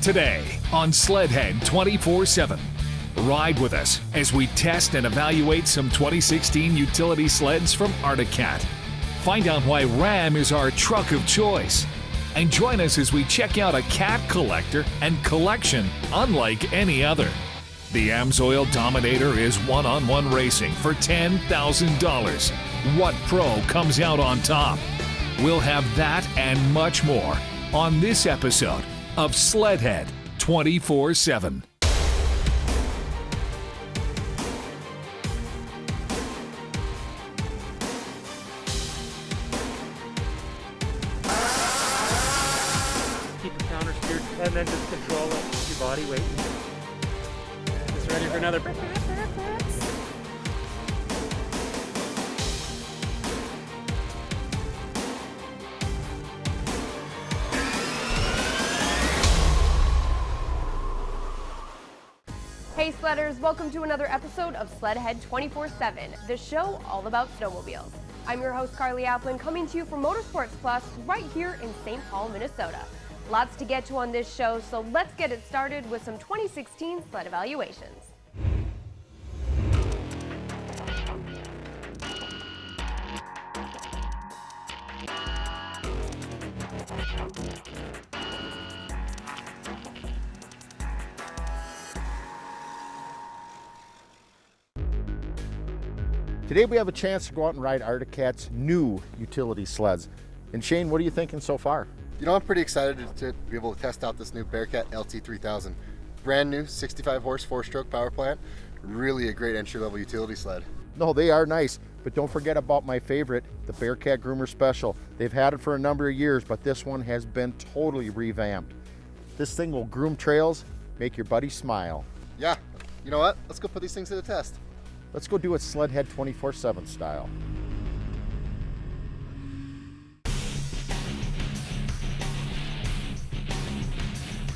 Today on SLEDHEAD 24/7. Ride with us as we test and evaluate some 2016 utility sleds from Arctic Cat. Find out why Ram is our truck of choice. And join us as we check out a cat collector and collection unlike any other. The AMSOIL Dominator is one-on-one racing for $10,000. What pro comes out on top? We'll have that and much more on this episode of SLEDHEAD 24/7. Keep it counter steered and then just control it, your body weight. Just ready for another. Hey Sledders, welcome to another episode of SLEDHEAD 24/7, the show all about snowmobiles. I'm your host Carly Applin, coming to you from Motorsports Plus right here in St. Paul, Minnesota. Lots to get to on this show, so let's get it started with some 2016 sled evaluations. Today we have a chance to go out and ride Arctic Cat's new utility sleds. And Shane, what are you thinking so far? You know, I'm pretty excited to be able to test out this new Bearcat LT3000. Brand new 65 horse 4-stroke power plant. Really a great entry-level utility sled. No, they are nice, but don't forget about my favorite, the Bearcat Groomer Special. They've had it for a number of years, but this one has been totally revamped. This thing will groom trails, make your buddy smile. Yeah, you know what? Let's go put these things to the test. Let's go do it SLEDHEAD 24/7 style.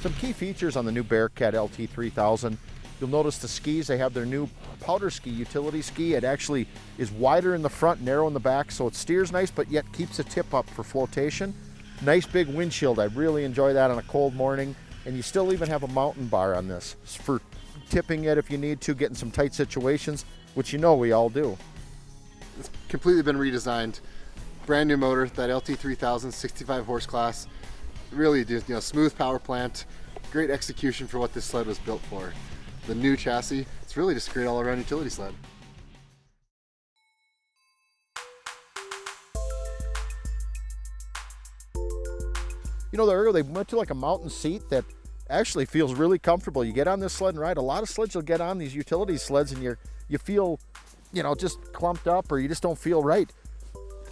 Some key features on the new Bearcat LT3000. You'll notice the skis, they have their new powder ski, utility ski. It actually is wider in the front, narrow in the back, so it steers nice, but yet keeps the tip up for flotation. Nice big windshield. I really enjoy that on a cold morning. And you still even have a mountain bar on this for tipping it if you need to, get in some tight situations, which you know we all do. It's completely been redesigned. Brand new motor, that LT3000 65 horse class. Really, smooth power plant. Great execution for what this sled was built for. The new chassis, it's really just a great all-around utility sled. You know, the ergo, they went to like a mountain seat that actually feels really comfortable. You get on this sled and ride. A lot of sleds you'll get on, these utility sleds, and you feel, just clumped up, or you just don't feel right.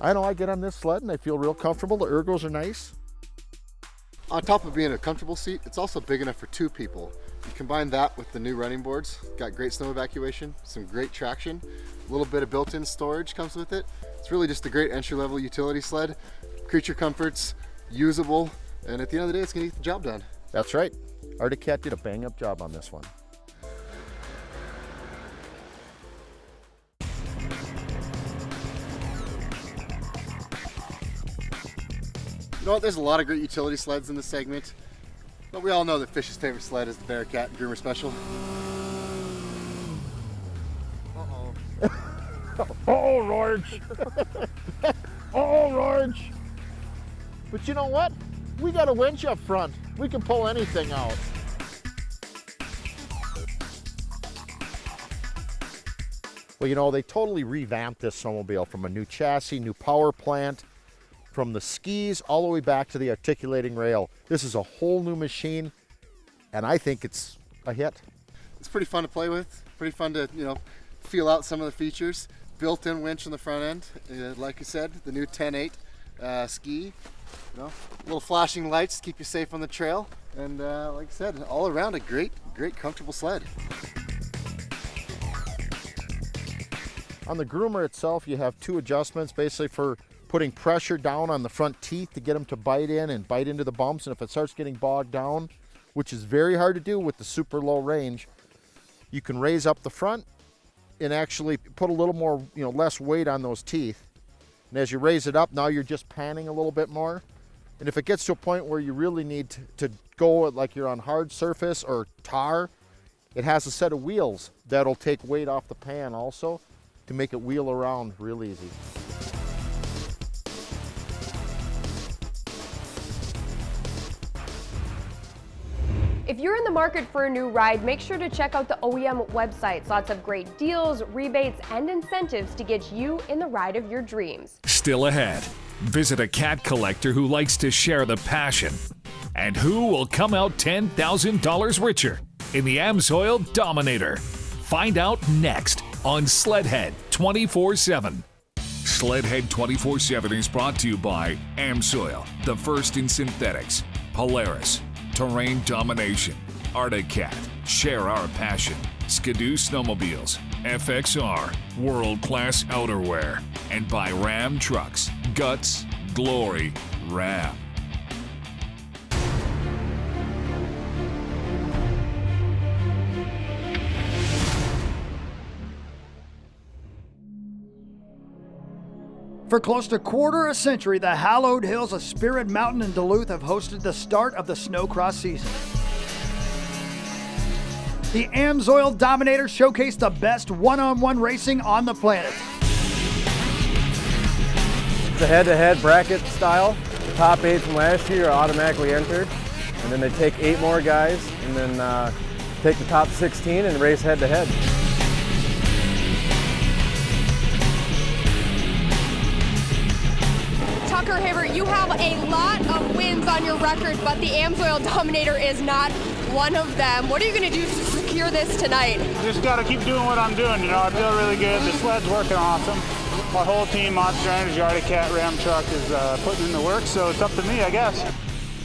I know I get on this sled and I feel real comfortable. The ergos are nice. On top of being a comfortable seat, it's also big enough for 2 people. You combine that with the new running boards, got great snow evacuation, some great traction, a little bit of built-in storage comes with it. It's really just a great entry-level utility sled. Creature comforts, usable, and at the end of the day, it's gonna get the job done. That's right. Arctic Cat did a bang-up job on this one. You know what, there's a lot of great utility sleds in this segment, but we all know that Fish's favorite sled is the Bearcat Groomer Special. Oh, Rorge. Oh, Rorge. But you know what? We got a winch up front. We can pull anything out. Well, they totally revamped this snowmobile from a new chassis, new power plant, from the skis all the way back to the articulating rail. This is a whole new machine, and I think it's a hit. It's pretty fun to play with, pretty fun to, feel out some of the features. Built-in winch on the front end, like you said, the new 10.8 ski. Little flashing lights to keep you safe on the trail, and like I said, all around a great comfortable sled. On the groomer itself, you have 2 adjustments, basically for putting pressure down on the front teeth to get them to bite in and bite into the bumps. And if it starts getting bogged down, which is very hard to do with the super low range, you can raise up the front and actually put a little more, less weight on those teeth. And as you raise it up, now you're just panning a little bit more. And if it gets to a point where you really need to go like you're on hard surface or tar, it has a set of wheels that'll take weight off the pan also to make it wheel around real easy. If you're in the market for a new ride, make sure to check out the OEM websites. Lots of great deals, rebates, and incentives to get you in the ride of your dreams. Still ahead, visit a cat collector who likes to share the passion. And who will come out $10,000 richer in the AMSOIL Dominator? Find out next on SLEDHEAD 24/7. SLEDHEAD 24/7 is brought to you by AMSOIL, the first in synthetics, Polaris, Terrain Domination, Arctic, Share Our Passion, Skidoo Snowmobiles, FXR, World-Class Outerwear, and by Ram Trucks, Guts, Glory, Ram. For close to quarter a century, the hallowed hills of Spirit Mountain in Duluth have hosted the start of the snowcross season. The AMSOIL Dominator showcased the best one-on-one racing on the planet. It's a head-to-head bracket style. The top 8 from last year are automatically entered, and then they take 8 more guys, and then take the top 16 and race head-to-head. Tucker Hibbert, you have a lot of wins on your record, but the AMSOIL Dominator is not one of them. What are you going to do to secure this tonight? Just got to keep doing what I'm doing. You know, I feel really good. The sled's working awesome. My whole team, Monster Energy, Arctic, Ram Truck, is putting in the work, so it's up to me, I guess.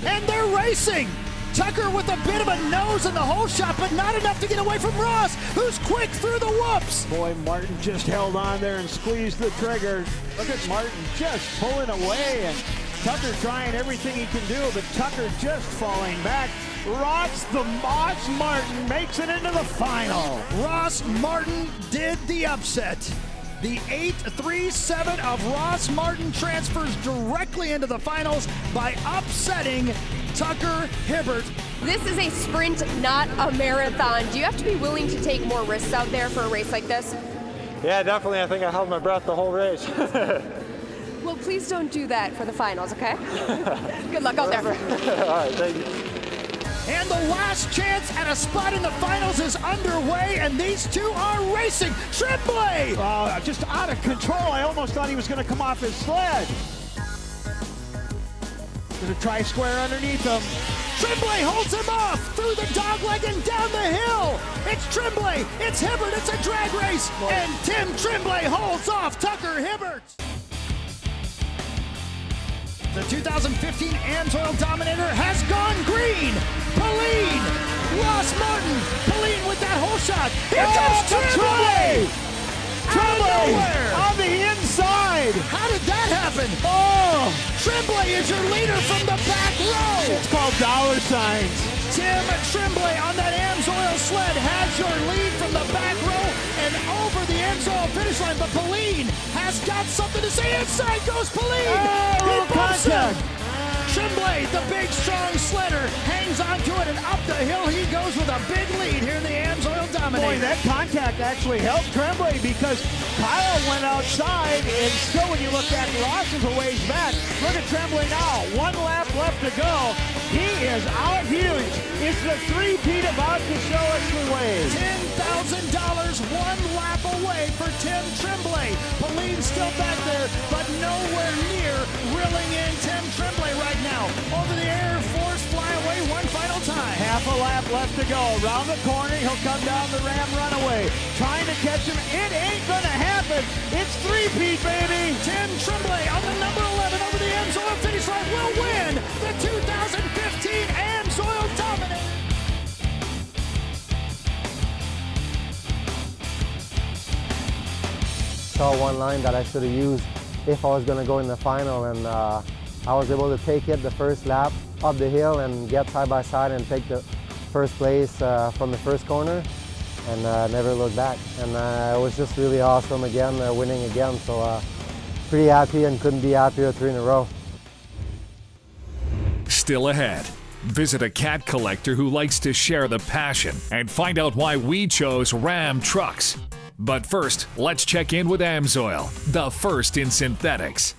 And they're racing! Tucker with a bit of a nose in the hole shot, but not enough to get away from Ross, who's quick through the whoops. Boy, Martin just held on there and squeezed the trigger. Look at Martin just pulling away, and Tucker trying everything he can do, but Tucker just falling back. Ross Martin makes it into the final. Ross Martin did the upset. The 8-3-7 of Ross Martin transfers directly into the finals by upsetting Tucker Hibbert. This is a sprint, not a marathon. Do you have to be willing to take more risks out there for a race like this? Yeah, definitely. I think I held my breath the whole race. Well, please don't do that for the finals, okay? Good luck out there. All right, thank you. And the last chance at a spot in the finals is underway, and these two are racing. Tremblay! Just out of control. I almost thought he was going to come off his sled. There's a tri-square underneath him. Tremblay holds him off through the dogleg and down the hill. It's Tremblay, it's Hibbert, it's a drag race, and Tim Tremblay holds off Tucker Hibbert. The 2015 AMSOIL Dominator has gone green. Pauline, Ross Martin, Pauline with that hole shot. Here comes Tremblay! Tremblay Nowhere. on the inside. How did that happen? Oh, Tremblay is your leader from the back row. it's called dollar signs. Tim Tremblay on that AMSOIL sled has your lead from the back row and over the AMSOIL finish line. But Pauline has got something to say. Inside goes Pauline. He bumps him. Tremblay, the big, strong sledder, hangs onto it, and up the hill he goes with a big lead here in the AMSOIL Dominator. Boy, that contact actually helped Tremblay because Kyle went outside, and still when you look back, Ross is a ways back. Look at Tremblay now, 1 lap left to go. He is out huge. It's the three-peat about to show us the way. $10,000, 1 lap away for Tim Tremblay. Pauline still back there, but nowhere near reeling in Tim Tremblay right now. Over the Air Force flyaway one final time. Half a lap left to go. Around the corner, he'll come down the Ram runaway. Trying to catch him. It ain't gonna happen. It's three-peat, baby. Tim Tremblay on the number 11 over the AMSOIL finish line will win the 2015 AMSOIL Dominator. Saw one line that I should have used if I was going to go in the final, and I was able to take it the first lap up the hill and get side by side and take the first place from the first corner, and never look back. And it was just really awesome again, winning again. So pretty happy and couldn't be happier 3 in a row. still ahead. Visit a cat collector who likes to share the passion and find out why we chose Ram trucks. But first, let's check in with AMSOIL, the first in synthetics.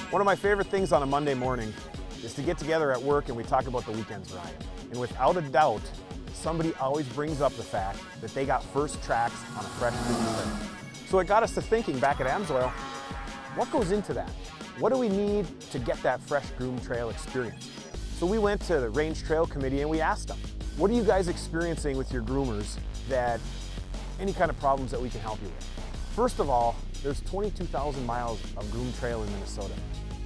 One of my favorite things on a Monday morning is to get together at work and we talk about the weekend's ride. And without a doubt, somebody always brings up the fact that they got first tracks on a fresh green trail. So it got us to thinking back at AMSOIL, what goes into that? What do we need to get that fresh groom trail experience? So we went to the Range Trail Committee and we asked them, what are you guys experiencing with your groomers that any kind of problems that we can help you with? First of all, there's 22,000 miles of groom trail in Minnesota.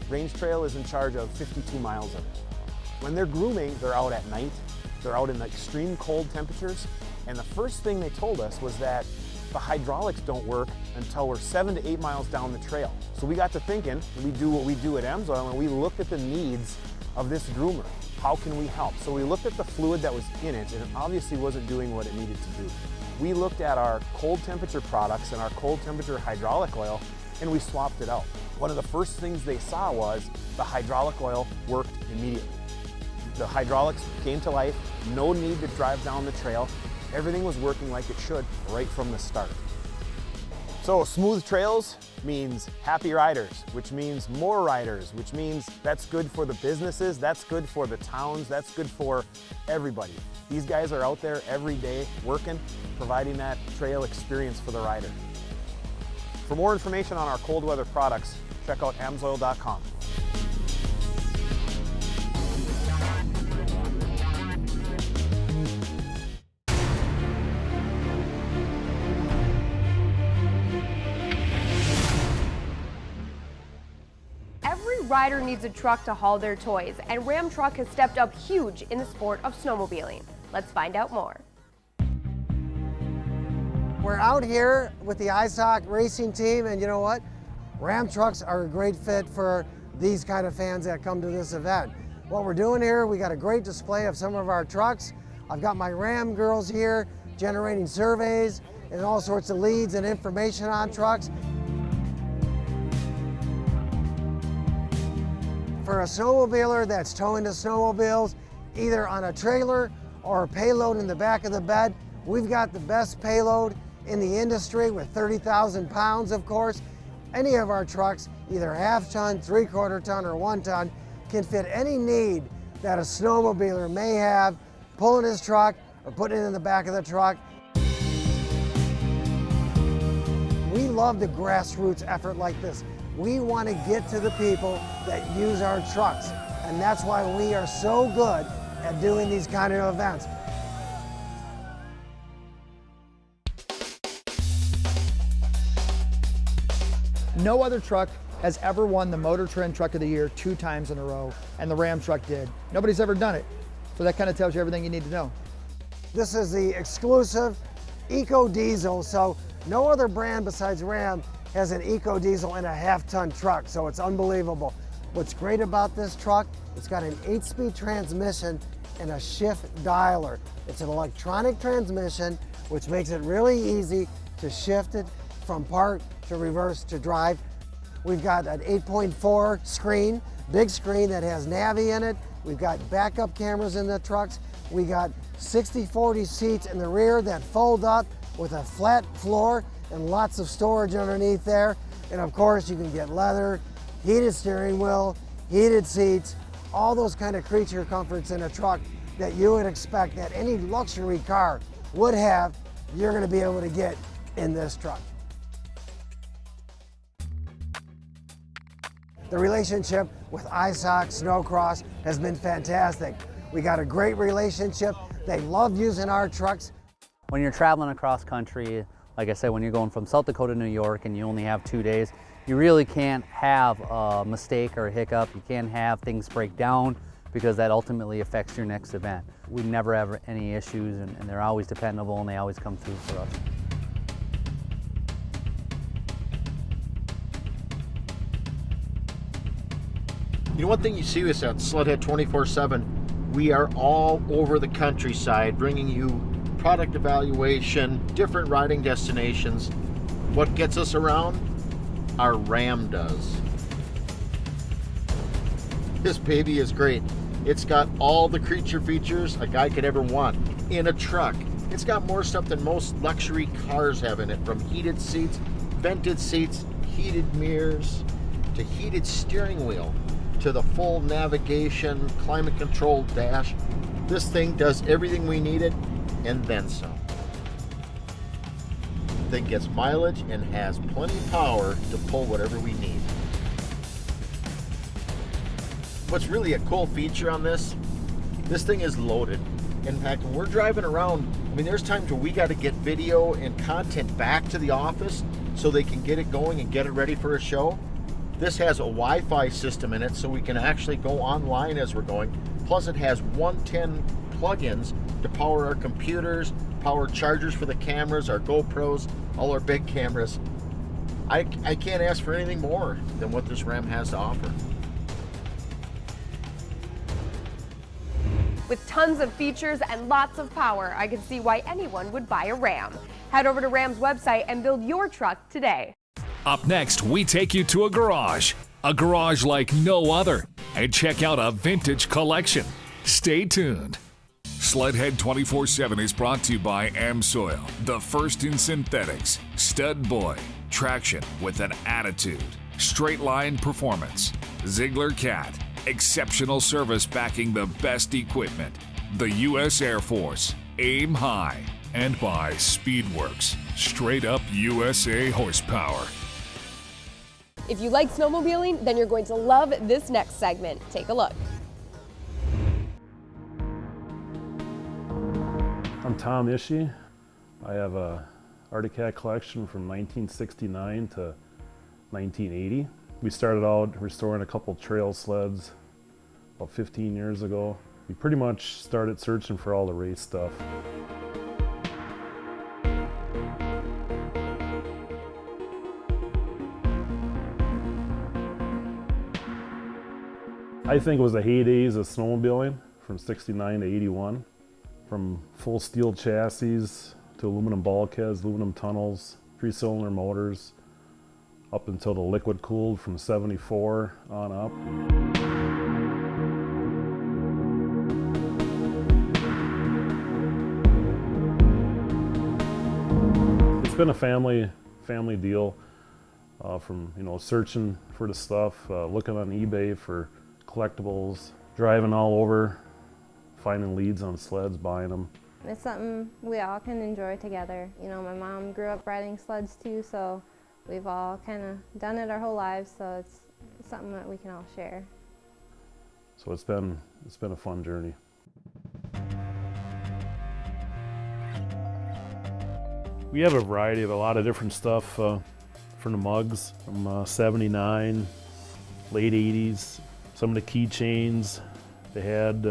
Range Trail is in charge of 52 miles of it. When they're grooming, they're out at night, they're out in extreme cold temperatures, and the first thing they told us was that the hydraulics don't work until we're 7 to 8 miles down the trail. So we got to thinking, we do what we do at AMSOIL, and we looked at the needs of this groomer. How can we help? So we looked at the fluid that was in it, and it obviously wasn't doing what it needed to do. We looked at our cold temperature products and our cold temperature hydraulic oil, and we swapped it out. One of the first things they saw was the hydraulic oil worked immediately. The hydraulics came to life, no need to drive down the trail. Everything was working like it should right from the start. So smooth trails means happy riders, which means more riders, which means that's good for the businesses, that's good for the towns, that's good for everybody. These guys are out there every day working, providing that trail experience for the rider. For more information on our cold weather products, check out amsoil.com. Every rider needs a truck to haul their toys, and Ram Truck has stepped up huge in the sport of snowmobiling. Let's find out more. We're out here with the ISOC racing team, and you know what? Ram trucks are a great fit for these kind of fans that come to this event. What we're doing here, we got a great display of some of our trucks. I've got my Ram girls here generating surveys and all sorts of leads and information on trucks. For a snowmobiler that's towing the snowmobiles, either on a trailer or a payload in the back of the bed, we've got the best payload in the industry with 30,000 pounds, of course. Any of our trucks, either half-ton, three-quarter-ton, or 1 ton, can fit any need that a snowmobiler may have, pulling his truck or putting it in the back of the truck. We love the grassroots effort like this. We want to get to the people that use our trucks, and that's why we are so good at doing these kind of events. No other truck has ever won the Motor Trend Truck of the Year 2 times in a row, and the Ram truck did. Nobody's ever done it. So that kind of tells you everything you need to know. This is the exclusive Eco Diesel, so no other brand besides Ram has an Eco Diesel in a half-ton truck, so it's unbelievable. What's great about this truck, it's got an 8-speed transmission and a shift dialer. It's an electronic transmission, which makes it really easy to shift it from park to reverse to drive. We've got an 8.4 screen, big screen that has Navi in it. We've got backup cameras in the trucks. We got 60/40 seats in the rear that fold up with a flat floor and lots of storage underneath there. And of course, you can get leather, heated steering wheel, heated seats, all those kind of creature comforts in a truck that you would expect that any luxury car would have, you're going to be able to get in this truck. The relationship with ISOC Snowcross has been fantastic. We got a great relationship. They love using our trucks. When you're traveling across country, like I said, when you're going from South Dakota to New York and you only have 2 days, you really can't have a mistake or a hiccup. You can't have things break down because that ultimately affects your next event. We never have any issues, and they're always dependable, and they always come through for us. You know, one thing you see with at SLEDHEAD 24/7, we are all over the countryside bringing you product evaluation, different riding destinations. What gets us around? our Ram does. This baby is great. It's got all the creature features a guy could ever want in a truck. It's got more stuff than most luxury cars have in it, from heated seats, vented seats, heated mirrors, to heated steering wheel, to the full navigation, climate controlled dash. This thing does everything we needed and then some. The thing gets mileage and has plenty of power to pull whatever we need. What's really a cool feature on this thing is loaded. In fact, when we're driving around, I mean, there's times where we got to get video and content back to the office so they can get it going and get it ready for a show. This has a Wi-Fi system in it so we can actually go online as we're going. Plus it has 110 plugins to power our computers, power chargers for the cameras, our GoPros, all our big cameras. I can't ask for anything more than what this Ram has to offer. With tons of features and lots of power, I can see why anyone would buy a Ram. Head over to Ram's website and build your truck today. Up next, we take you to a garage like no other, and check out a vintage collection. Stay tuned. SLEDHEAD 24/7 is brought to you by AmSoil, the first in synthetics, Stud Boy, traction with an attitude, straight line performance, Ziegler Cat, exceptional service backing the best equipment, the U.S. Air Force, Aim High, and by Speedworks, straight up USA horsepower. If you like snowmobiling, then you're going to love this next segment. Take a look. I'm Tom Ishii. I have a Arctic Cat collection from 1969 to 1980. We started out restoring a couple trail sleds about 15 years ago. We pretty much started searching for all the race stuff. I think it was the heydays of snowmobiling from 69 to 81. From full steel chassis to aluminum bulkheads, aluminum tunnels, 3-cylinder motors, up until the liquid cooled from 74 on up. It's been a family deal, from searching for the stuff, looking on eBay for collectibles, driving all over, finding leads on sleds, buying them. It's something we all can enjoy together. My mom grew up riding sleds too, so we've all kind of done it our whole lives, so it's something that we can all share. So it's been a fun journey. We have a variety of a lot of different stuff from the mugs from 79, late 80s, some of the keychains. They had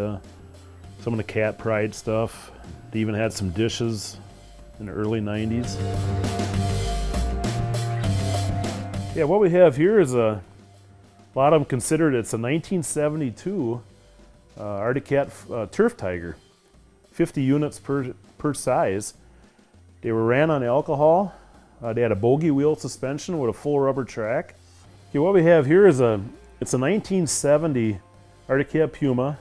some of the Cat Pride stuff. They even had some dishes in the early 90s. Yeah, what we have here is a lot of them considered it's a 1972 Arctic Cat Turf Tiger, 50 units per size. They were ran on alcohol. They had a bogey wheel suspension with a full rubber track. Okay, what we have here is it's a 1970 Arctic Cat Puma.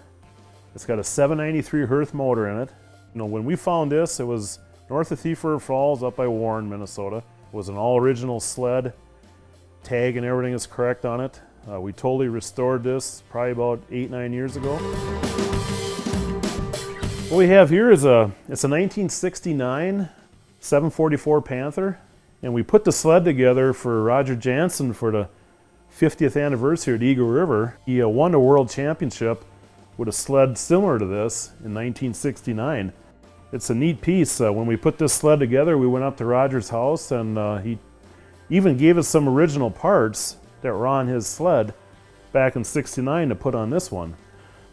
It's got a 793 Hearth motor in it. When we found this, it was north of Thief River Falls up by Warren, Minnesota. It was an all original sled. Tag and everything is correct on it. We totally restored this probably about 8-9 years ago. What we have here is it's a 1969 744 Panther, and we put the sled together for Roger Jansen for the 50th anniversary at Eagle River. He won the world championship with a sled similar to this in 1969. It's a neat piece. When we put this sled together, we went up to Roger's house, and he even gave us some original parts that were on his sled back in '69 to put on this one.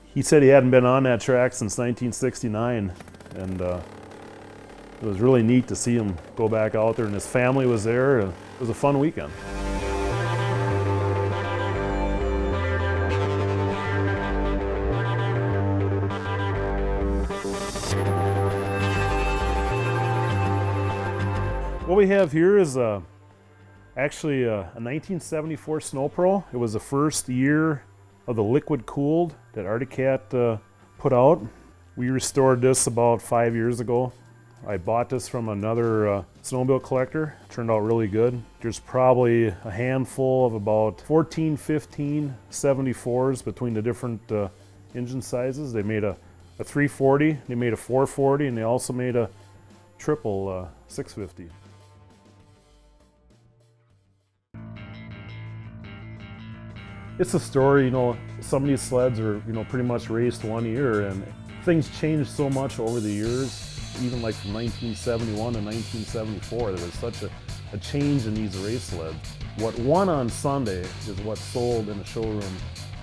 He said he hadn't been on that track since 1969, and it was really neat to see him go back out there, and his family was there. It was a fun weekend. What we have here is Actually, a 1974 Snow Pro. It was the first year of the liquid cooled that Arctic Cat put out. We restored this about 5 years ago. I bought this from another snowmobile collector. Turned out really good. There's probably a handful of about 14, 15 74s between the different engine sizes. They made a 340, they made a 440, and they also made a triple 650. It's a story, you know, some of these sleds are, you know, pretty much raced 1 year, and things changed so much over the years. Even like from 1971 to 1974, there was such a change in these race sleds. What won on Sunday is what sold in the showroom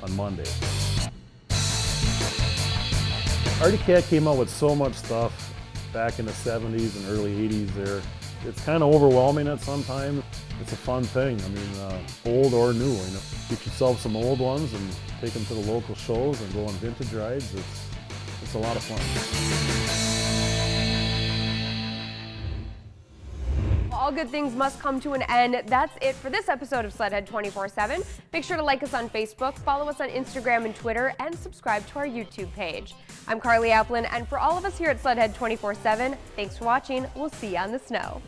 on Monday. Arctic Cat came out with so much stuff back in the 70s and early 80s there. It's kind of overwhelming at some time. It's a fun thing. I mean, old or new. You know, get yourself some old ones and take them to the local shows and go on vintage rides. It's a lot of fun. All good things must come to an end. That's it for this episode of SLEDHEAD 24/7. Make sure to like us on Facebook, follow us on Instagram and Twitter, and subscribe to our YouTube page. I'm Carly Applin, and for all of us here at SLEDHEAD 24/7, thanks for watching. We'll see you on the snow.